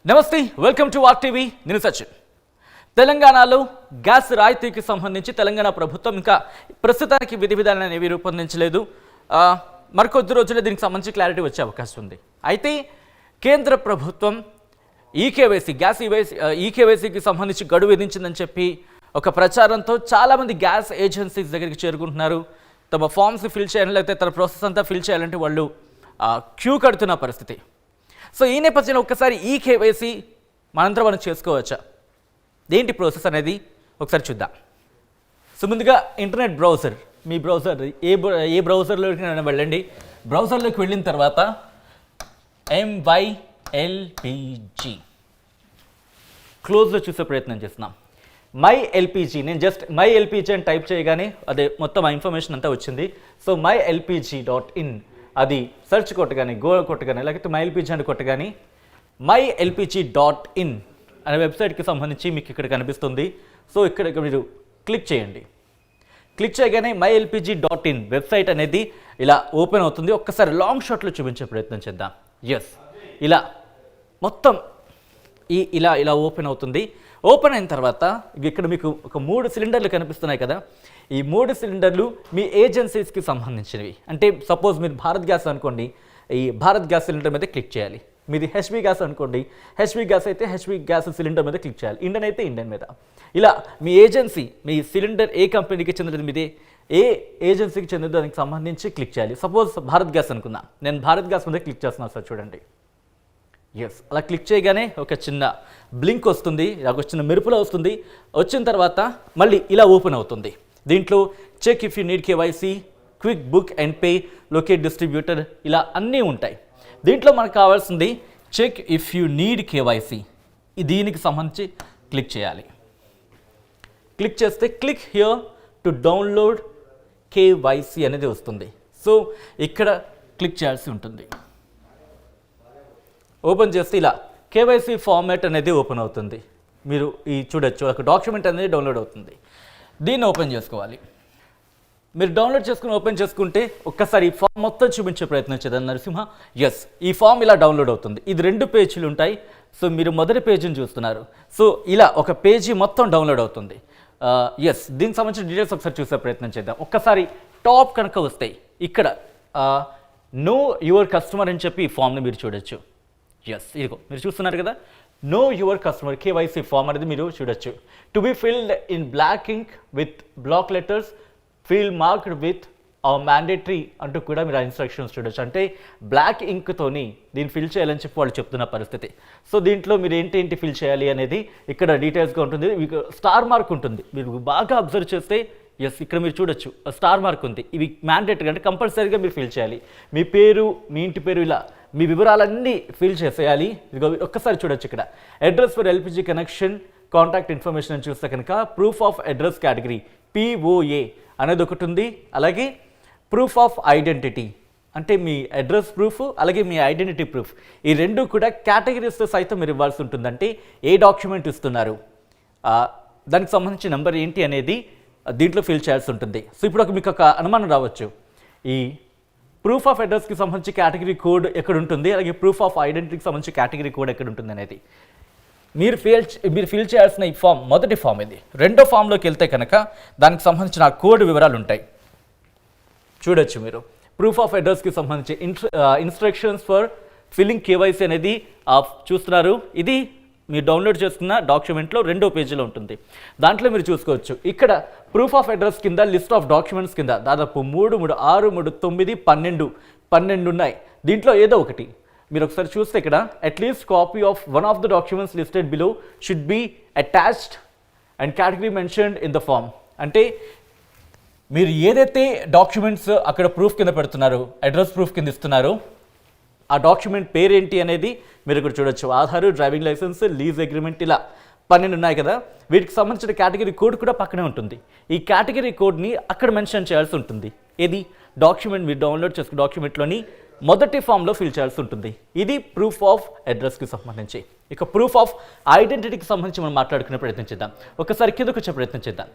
నమస్తే, welcome to RTV. నేను సచిన్. తెలంగాణలో గ్యాస్ రాయితీకి సంబంధించి తెలంగాణ ప్రభుత్వం ఇంకా ప్రస్తుతానికి విధి విధానాలు అనేవి రూపొందించలేదు. మరికొద్ది రోజుల్లో దీనికి సంబంధించి క్లారిటీ వచ్చే అవకాశం ఉంది. అయితే కేంద్ర ప్రభుత్వం ఈకేవైసీకి సంబంధించి గడువు విధించిందని చెప్పి ఒక ప్రచారంతో చాలామంది గ్యాస్ ఏజెన్సీస్ దగ్గరికి చేరుకుంటున్నారు. తమ ఫామ్స్ ఫిల్ చేయాలి, లేకపోతే తన ప్రాసెస్ అంతా ఫిల్ చేయాలంటే వాళ్ళు క్యూ కడుతున్న పరిస్థితి. సో ఈ నేపథ్యంలో ఒక్కసారి ఈకేవైసీ మనంతా మనం చేసుకోవచ్చా, ఏంటి ప్రాసెస్ అనేది ఒకసారి చూద్దాం. సో ముందుగా ఇంటర్నెట్ బ్రౌజర్, మీ బ్రౌజర్ ఏ బ్రౌజర్లోకి వెళ్ళండి. బ్రౌజర్లోకి వెళ్ళిన తర్వాత MyLPG క్లోజ్లో చూసే ప్రయత్నం చేస్తున్నాం. MyLPG, నేను జస్ట్ MyLPG అని టైప్ చేయగానే అదే మొత్తం ఆ ఇన్ఫర్మేషన్ అంతా వచ్చింది. సో MyLPG.in అది సెర్చ్ కొట్టగానే, గూగుల్ కొట్టగానే, లేకపోతే MyLPG అని కొట్టగానే MyLPG.in అనే వెబ్సైట్కి సంబంధించి మీకు ఇక్కడ కనిపిస్తుంది. సో ఇక్కడ మీరు క్లిక్ చేయండి. క్లిక్ చేయగానే MyLPG.in వెబ్సైట్ అనేది ఇలా ఓపెన్ అవుతుంది. ఒక్కసారి లాంగ్ షాట్లో చూపించే ప్రయత్నం చేద్దాం. ఎస్, ఇలా మొత్తం ఇలా ఓపెన్ అవుతుంది. ఓపెన్ అయిన తర్వాత ఇక్కడ మీకు ఒక 3 సిలిండర్లు కనిపిస్తున్నాయి కదా. ఈ 3 సిలిండర్లు మీ ఏజెన్సీస్కి సంబంధించినవి. అంటే సపోజ్ మీరు భారత్ గ్యాస్ అనుకోండి, ఈ భారత్ గ్యాస్ సిలిండర్ మీద క్లిక్ చేయాలి. మీది హెచ్పి గ్యాస్ అనుకోండి, హెచ్పి గ్యాస్ అయితే హెచ్పి గ్యాస్ సిలిండర్ మీద క్లిక్ చేయాలి. ఇండియన్ అయితే ఇండియన్ మీద. ఇలా మీ ఏజెన్సీ, మీ సిలిండర్ ఏ కంపెనీకి చెందినది, మీదే ఏ ఏజెన్సీకి చెందిన దానికి సంబంధించి క్లిక్ చేయాలి. సపోజ్ భారత్ గ్యాస్ అనుకున్నా, నేను భారత్ గ్యాస్ మీద క్లిక్ చేస్తున్నాను సార్, చూడండి. ఎస్, అలా క్లిక్ చేయగానే ఒక చిన్న బ్లింక్ వస్తుంది, ఒక చిన్న మెరుపులో వస్తుంది. వచ్చిన తర్వాత మళ్ళీ ఇలా ఓపెన్ అవుతుంది. దీంట్లో check if you need KYC, quick book and pay, locate distributor, ఇలా అన్నీ ఉంటాయి. దీంట్లో మనకు కావాల్సింది check if you need KYC. దీనికి సంబంధించి క్లిక్ చేయాలి. క్లిక్ చేస్తే click here to download KYC అనేది వస్తుంది. సో ఇక్కడ క్లిక్ చేయాల్సి ఉంటుంది. ఓపెన్ చేస్తే ఇలా కేవైసీ ఫార్మాట్ అనేది ఓపెన్ అవుతుంది. మీరు ఈ చూడొచ్చు, ఒక డాక్యుమెంట్ అనేది డౌన్లోడ్ అవుతుంది. దీన్ని ఓపెన్ చేసుకోవాలి. మీరు డౌన్లోడ్ చేసుకుని ఓపెన్ చేసుకుంటే ఒక్కసారి ఈ ఫామ్ మొత్తం చూపించే ప్రయత్నం చేద్దాం నరసింహ. ఎస్, ఈ ఫామ్ ఇలా డౌన్లోడ్ అవుతుంది. ఇది 2 పేజీలు ఉంటాయి. సో మీరు మొదటి పేజీని చూస్తున్నారు. సో ఇలా ఒక పేజీ మొత్తం డౌన్లోడ్ అవుతుంది. ఎస్, దీనికి సంబంధించిన డీటెయిల్స్ ఒకసారి చూసే ప్రయత్నం చేద్దాం. ఒక్కసారి టాప్ కనుక వస్తాయి, ఇక్కడ నో యువర్ కస్టమర్ అని చెప్పి ఈ ఫామ్ని మీరు చూడొచ్చు. ఎస్, ఇదిగో మీరు చూస్తున్నారు కదా, know your customer KYC form అనేది మీరు చూడొచ్చు. To be filled in black ink with black letters, field marked with mandatory అంటూ కూడా మీరు ఆ ఇన్స్ట్రక్షన్స్ చూడొచ్చు. అంటే బ్లాక్ ఇంక్తోని దీన్ని ఫిల్ చేయాలని చెప్పి వాళ్ళు చెప్తున్న పరిస్థితి. సో దీంట్లో మీరు ఏంటి ఫిల్ చేయాలి అనేది ఇక్కడ డీటెయిల్స్గా ఉంటుంది. మీకు స్టార్ మార్క్ ఉంటుంది. మీరు బాగా అబ్జర్వ్ చేస్తే ఎస్, ఇక్కడ మీరు చూడొచ్చు స్టార్ మార్క్ ఉంది. ఇవి మ్యాండేటరీ, అంటే కంపల్సరీగా మీరు ఫిల్ చేయాలి. మీ పేరు, మీ ఇంటి పేరు, ఇలా మీ వివరాలన్నీ ఫిల్ చేసేయాలి. ఇదిగో ఒక్కసారి చూడొచ్చు ఇక్కడ address for LPG connection, contact information అని చూస్తే కనుక proof of address category POA అనేది ఒకటి ఉంది. అలాగే ప్రూఫ్ ఆఫ్ ఐడెంటిటీ, అంటే మీ అడ్రస్ ప్రూఫ్, అలాగే మీ ఐడెంటిటీ ప్రూఫ్, ఈ 2 కూడా కేటగిరీస్తో సైతం మీరు ఇవ్వాల్సి ఉంటుంది. అంటే ఏ డాక్యుమెంట్ ఇస్తున్నారు, దానికి సంబంధించిన నెంబర్ ఏంటి అనేది దీంట్లో ఫిల్ చేయాల్సి ఉంటుంది. సో ఇప్పుడు మీకు ఒక అనుమానం రావచ్చు, ఈ ప్రూఫ్ ఆఫ్ అడ్రస్కి సంబంధించి కేటగిరీ కోడ్ ఎక్కడ ఉంటుంది, అలాగే ప్రూఫ్ ఆఫ్ ఐడెంటిటీకి సంబంధించి కేటగిరీ కోడ్ ఎక్కడ ఉంటుంది అనేది. మీరు ఫిల్ చేయాల్సిన ఈ ఫామ్ మొదటి ఫామ్ ఇది. రెండో ఫామ్లోకి వెళ్తే కనుక దానికి సంబంధించిన కోడ్ వివరాలు ఉంటాయి. చూడొచ్చు మీరు ప్రూఫ్ ఆఫ్ అడ్రస్కి సంబంధించి ఇన్స్ట్రక్షన్స్ ఫర్ ఫిల్లింగ్ కేవైసీ అనేది చూస్తున్నారు. ఇది మీరు డౌన్లోడ్ చేసుకున్న డాక్యుమెంట్లో 2వ పేజీలో ఉంటుంది. దాంట్లో మీరు చూసుకోవచ్చు ఇక్కడ ప్రూఫ్ ఆఫ్ అడ్రస్ కింద లిస్ట్ ఆఫ్ డాక్యుమెంట్స్ కింద దాదాపు 3, 6, 3, 9, 12 ఉన్నాయి. దీంట్లో ఏదో ఒకటి మీరు ఒకసారి చూస్తే ఇక్కడ at least copy of one of the documents listed below should be attached and category mentioned in the form. అంటే మీరు ఏదైతే డాక్యుమెంట్స్ అక్కడ ప్రూఫ్ కింద పెడుతున్నారో, అడ్రస్ ప్రూఫ్ కింద ఇస్తున్నారో, ఆ డాక్యుమెంట్ పేరేంటి అనేది మీరు ఇక్కడ చూడొచ్చు. Aadhaar, driving licence, lease agreement, ఇలా 12 ఉన్నాయి కదా. వీటికి సంబంధించిన కేటగిరీ కోడ్ కూడా పక్కనే ఉంటుంది. ఈ కేటగిరీ కోడ్ని అక్కడ మెన్షన్ చేయాల్సి ఉంటుంది. ఏది డాక్యుమెంట్ మీరు డౌన్లోడ్ చేసుకున్న డాక్యుమెంట్లోని మొదటి ఫామ్లో ఫిల్ చేయాల్సి ఉంటుంది. ఇది ప్రూఫ్ ఆఫ్ అడ్రస్కి సంబంధించి. ఇక ప్రూఫ్ ఆఫ్ ఐడెంటిటీకి సంబంధించి మనం మాట్లాడుకునే ప్రయత్నం చేద్దాం. ఒకసారి కిందకు వచ్చే ప్రయత్నం చేద్దాం.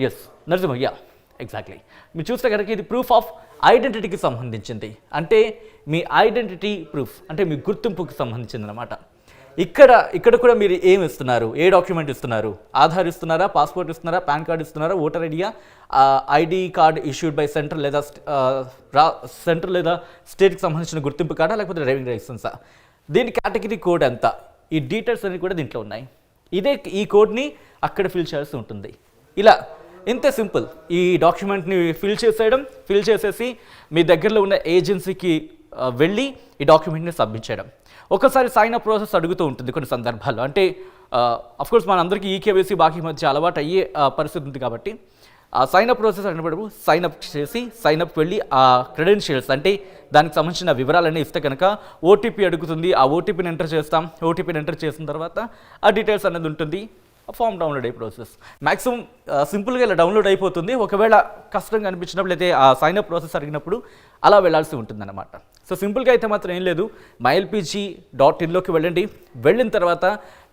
ఎస్ నరసింహ, ఎగ్జాక్ట్లీ మీరు చూస్తే కనుక ఇది ప్రూఫ్ ఆఫ్ ఐడెంటిటీకి సంబంధించింది. అంటే మీ ఐడెంటిటీ ప్రూఫ్, అంటే మీ గుర్తింపుకి సంబంధించింది అనమాట. ఇక్కడ కూడా మీరు ఏమి ఇస్తున్నారు, ఏ డాక్యుమెంట్ ఇస్తున్నారు, ఆధార్ ఇస్తున్నారా, పాస్పోర్ట్ ఇస్తున్నారా, పాన్ కార్డ్ ఇస్తున్నారా, voter idea, ID card issued by central లేదా సెంట్రల్ లేదా స్టేట్కి సంబంధించిన గుర్తింపు కార్డా, లేకపోతే డ్రైవింగ్ లైసెన్సా, దీని కేటగిరీ కోడ్ ఎంత, ఈ డీటెయిల్స్ అన్ని కూడా దీంట్లో ఉన్నాయి. ఈ కోడ్ని అక్కడ ఫిల్ చేయాల్సి ఉంటుంది. ఇలా ఇంతే సింపుల్. ఈ డాక్యుమెంట్ని ఫిల్ చేసేసి మీ దగ్గరలో ఉన్న ఏజెన్సీకి వెళ్ళి ఈ డాక్యుమెంట్ని సబ్మిట్ చేయడం. ఒకసారి సైన్ అప్ ప్రాసెస్ అడుగుతూ ఉంటుంది కొన్ని సందర్భాల్లో. అంటే అఫ్కోర్స్ మనందరికీ ఈకేవైసీ బాకీ మధ్య అలవాటు అయ్యే పరిస్థితి ఉంది కాబట్టి సైన్ అప్ ప్రాసెస్ అనేటప్పుడు సైన్ అప్ వెళ్ళి ఆ క్రెడెన్షియల్స్ అంటే దానికి సంబంధించిన వివరాలన్నీ ఇస్తే కనుక ఓటీపీ అడుగుతుంది. ఆ ఓటీపీని ఎంటర్ చేస్తాం. ఓటీపీని ఎంటర్ చేసిన తర్వాత ఆ డీటెయిల్స్ అనేది ఉంటుంది. ఫామ్ డౌన్లోడ్ అయ్యే ప్రాసెస్ మ్యాక్సిమం సింపుల్గా ఇలా డౌన్లోడ్ అయిపోతుంది. ఒకవేళ కష్టంగా అనిపించినప్పుడు అయితే ఆ సైన్ అప్ ప్రాసెస్ అడిగినప్పుడు అలా వెళ్ళాల్సి ఉంటుందన్నమాట. సో సింపుల్గా అయితే మాత్రం ఏం లేదు, mylpg.in వెళ్ళండి. వెళ్ళిన తర్వాత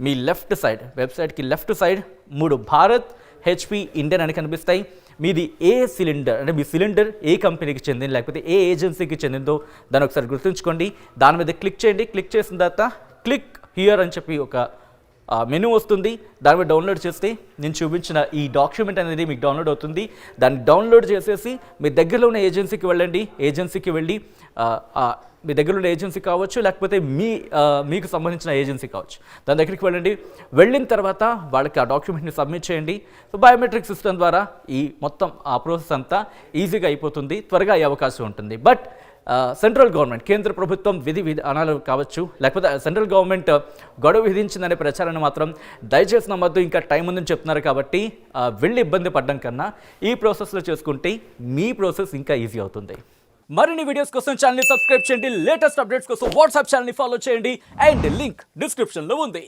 మీ లెఫ్ట్ సైడ్ వెబ్సైట్కి left side 3 Bharat, HP, Indian అని కనిపిస్తాయి. మీది ఏ సిలిండర్ అంటే మీ సిలిండర్ ఏ కంపెనీకి చెందింది లేకపోతే ఏ ఏజెన్సీకి చెందిందో దాన్ని ఒకసారి గుర్తుంచుకోండి. దాని మీద క్లిక్ చేయండి. క్లిక్ చేసిన తర్వాత క్లిక్ హియర్ అని చెప్పి ఒక మెనూ వస్తుంది. దాని మీద డౌన్లోడ్ చేస్తే నేను చూపించిన ఈ డాక్యుమెంట్ అనేది మీకు డౌన్లోడ్ అవుతుంది. దాన్ని డౌన్లోడ్ చేసేసి మీ దగ్గరలో ఉన్న ఏజెన్సీకి వెళ్ళండి. ఏజెన్సీకి వెళ్ళి మీ దగ్గర ఉన్న ఏజెన్సీ కావచ్చు లేకపోతే మీకు సంబంధించిన ఏజెన్సీ కావచ్చు, దాని దగ్గరికి వెళ్ళండి. వెళ్ళిన తర్వాత వాళ్ళకి ఆ డాక్యుమెంట్ని సబ్మిట్ చేయండి. సో బయోమెట్రిక్ సిస్టమ్ ద్వారా ఈ మొత్తం ఆ ప్రాసెస్ అంతా ఈజీగా అయిపోతుంది, త్వరగా అయ్యే అవకాశం ఉంటుంది. బట్ సెంట్రల్ గవర్నమెంట్ కేంద్ర ప్రభుత్వం విధానాలు కావచ్చు లేకపోతే సెంట్రల్ గవర్నమెంట్ గడువు విధించిందనే ప్రచారాన్ని మాత్రం దయచేసి నమ్మద్దు. ఇంకా టైం ఉందని చెప్తున్నారు కాబట్టి వెళ్ళి ఇబ్బంది పడడం కన్నా ఈ ప్రాసెస్లో చేసుకుంటే మీ ప్రాసెస్ ఇంకా ఈజీ అవుతుంది. మరిన్ని వీడియోస్ కోసం ఛానల్ని సబ్స్క్రైబ్ చేయండి. లేటెస్ట్ అప్డేట్స్ కోసం వాట్సాప్ ఛానల్ని ఫాలో చేయండి. అండ్ లింక్ డిస్క్రిప్షన్లో ఉంది.